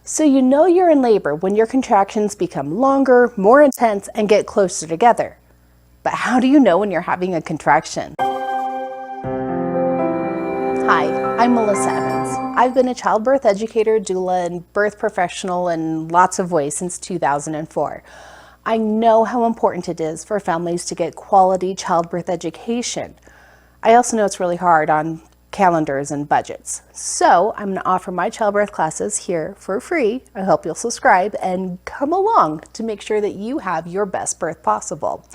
So you know you're in labor when your contractions become longer, more intense, and get closer together. But how do you know when you're having a contraction? Hi, I'm Melissa Evans. I've been a childbirth educator, doula, and birth professional in lots of ways since 2004. I know how important it is for families to get quality childbirth education. I also know it's really hard on calendars and budgets. So I'm going to offer my childbirth classes here for free. I hope you'll subscribe and come along to make sure that you have your best birth possible.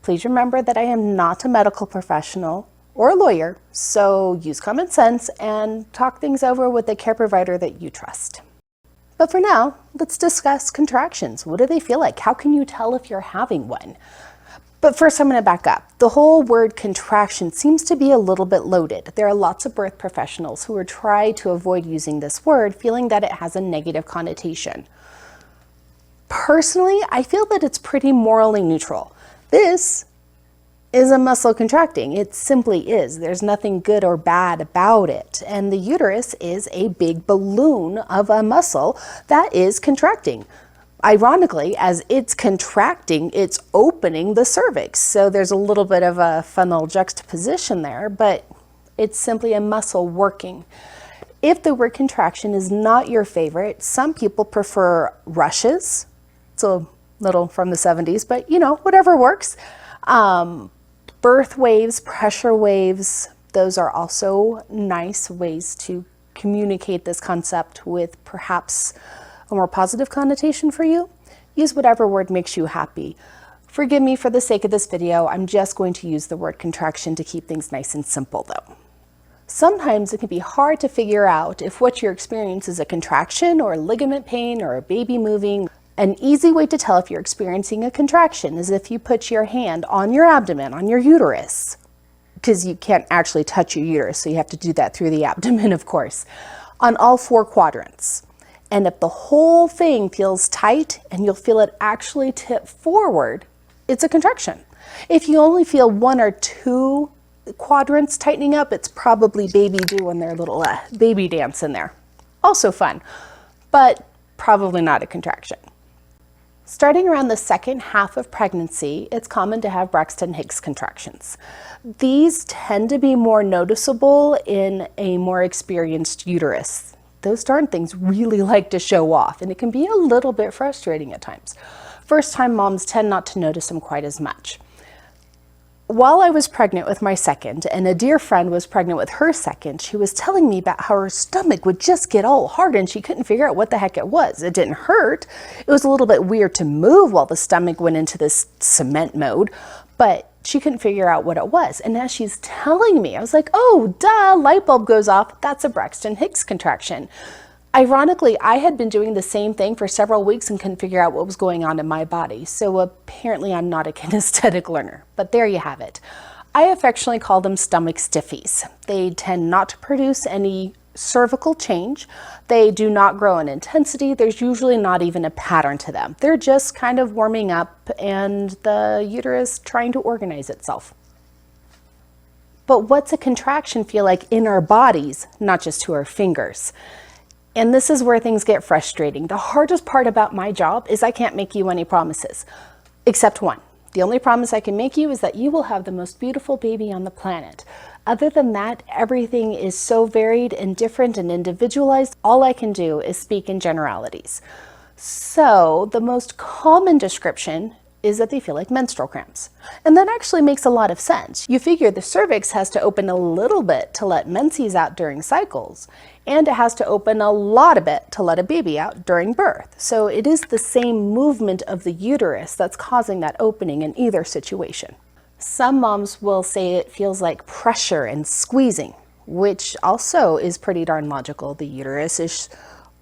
Please remember that I am not a medical professional or a lawyer, so use common sense and talk things over with a care provider that you trust. But for now, let's discuss contractions. What do they feel like? How can you tell if you're having one? But first, I'm going to back up. The whole word contraction seems to be a little bit loaded. There are lots of birth professionals who are trying to avoid using this word, feeling that it has a negative connotation. Personally, I feel that it's pretty morally neutral. This is a muscle contracting. It simply is. There's nothing good or bad about it. And the uterus is a big balloon of a muscle that is contracting. Ironically, as it's contracting, it's opening the cervix. So there's a little bit of a funny juxtaposition there, but it's simply a muscle working. If the word contraction is not your favorite, some people prefer rushes. It's a little from the 70s, but you know, whatever works. Birth waves, pressure waves, those are also nice ways to communicate this concept with perhaps a more positive connotation for you. Use whatever word makes you happy. Forgive me for the sake of this video, I'm just going to use the word contraction to keep things nice and simple though. Sometimes it can be hard to figure out if what you're experiencing is a contraction or ligament pain or a baby moving. An easy way to tell if you're experiencing a contraction is if you put your hand on your abdomen, on your uterus, because you can't actually touch your uterus, so you have to do that through the abdomen, of course, on all four quadrants. And if the whole thing feels tight and you'll feel it actually tip forward, it's a contraction. If you only feel one or two quadrants tightening up, it's probably baby doing their little baby dance in there. Also fun, but probably not a contraction. Starting around the second half of pregnancy, it's common to have Braxton Hicks contractions. These tend to be more noticeable in a more experienced uterus. Those darn things really like to show off, and it can be a little bit frustrating at times. First-time moms tend not to notice them quite as much. While I was pregnant with my second, and a dear friend was pregnant with her second, she was telling me about how her stomach would just get all hard and she couldn't figure out what the heck it was. It didn't hurt. It was a little bit weird to move while the stomach went into this cement mode, but she couldn't figure out what it was. And as she's telling me, I was like, oh, duh, light bulb goes off. That's a Braxton Hicks contraction. Ironically, I had been doing the same thing for several weeks and couldn't figure out what was going on in my body. So apparently I'm not a kinesthetic learner, but there you have it. I affectionately call them stomach stiffies. They tend not to produce any cervical change. They do not grow in intensity. There's usually not even a pattern to them. They're just kind of warming up and the uterus trying to organize itself. But what's a contraction feel like in our bodies, not just to our fingers? And this is where things get frustrating. The hardest part about my job is I can't make you any promises, except one. The only promise I can make you is that you will have the most beautiful baby on the planet. Other than that, everything is so varied and different and individualized. All I can do is speak in generalities. So the most common description is that they feel like menstrual cramps. And that actually makes a lot of sense. You figure the cervix has to open a little bit to let menses out during cycles, and it has to open a lot of it to let a baby out during birth. So it is the same movement of the uterus that's causing that opening in either situation. Some moms will say it feels like pressure and squeezing, which also is pretty darn logical. The uterus is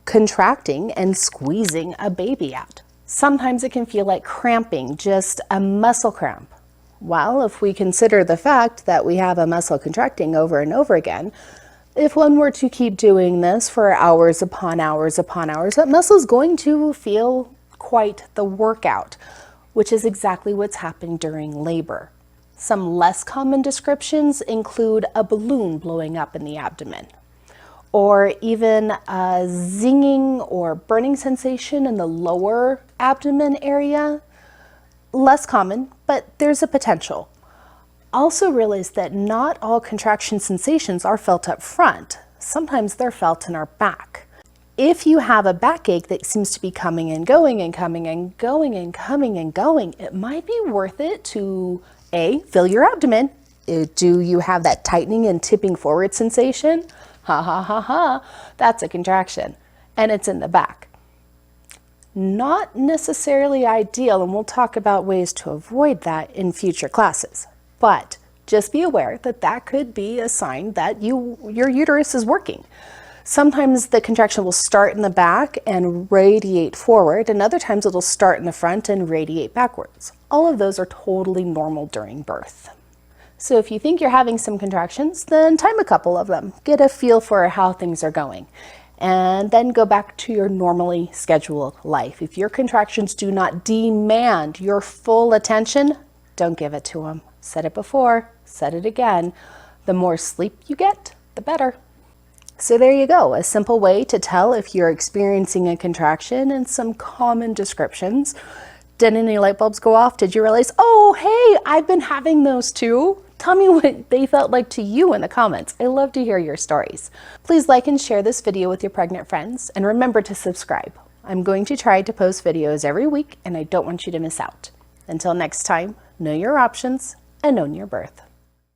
contracting and squeezing a baby out. Sometimes it can feel like cramping, just a muscle cramp. Well, if we consider the fact that we have a muscle contracting over and over again, if one were to keep doing this for hours upon hours upon hours, that muscle is going to feel quite the workout, which is exactly what's happening during labor. Some less common descriptions include a balloon blowing up in the abdomen, or even a zinging or burning sensation in the lower abdomen area. Less common, but there's a potential. Also realize that not all contraction sensations are felt up front. Sometimes they're felt in our back. If you have a backache that seems to be coming and going and coming and going and coming and going, it might be worth it to A, fill your abdomen. Do you have that tightening and tipping forward sensation? Ha ha ha ha, that's a contraction, and it's in the back. Not necessarily ideal, and we'll talk about ways to avoid that in future classes. But just be aware that that could be a sign that your uterus is working. Sometimes the contraction will start in the back and radiate forward, and other times it'll start in the front and radiate backwards. All of those are totally normal during birth. So if you think you're having some contractions, then time a couple of them. Get a feel for how things are going. And then go back to your normally scheduled life. If your contractions do not demand your full attention, don't give it to them. Said it before, said it again. The more sleep you get, the better. So there you go, a simple way to tell if you're experiencing a contraction and some common descriptions. Did any light bulbs go off? Did you realize, oh, hey, I've been having those too? Tell me what they felt like to you in the comments. I love to hear your stories. Please like and share this video with your pregnant friends, and remember to subscribe. I'm going to try to post videos every week, and I don't want you to miss out. Until next time, know your options and own your birth.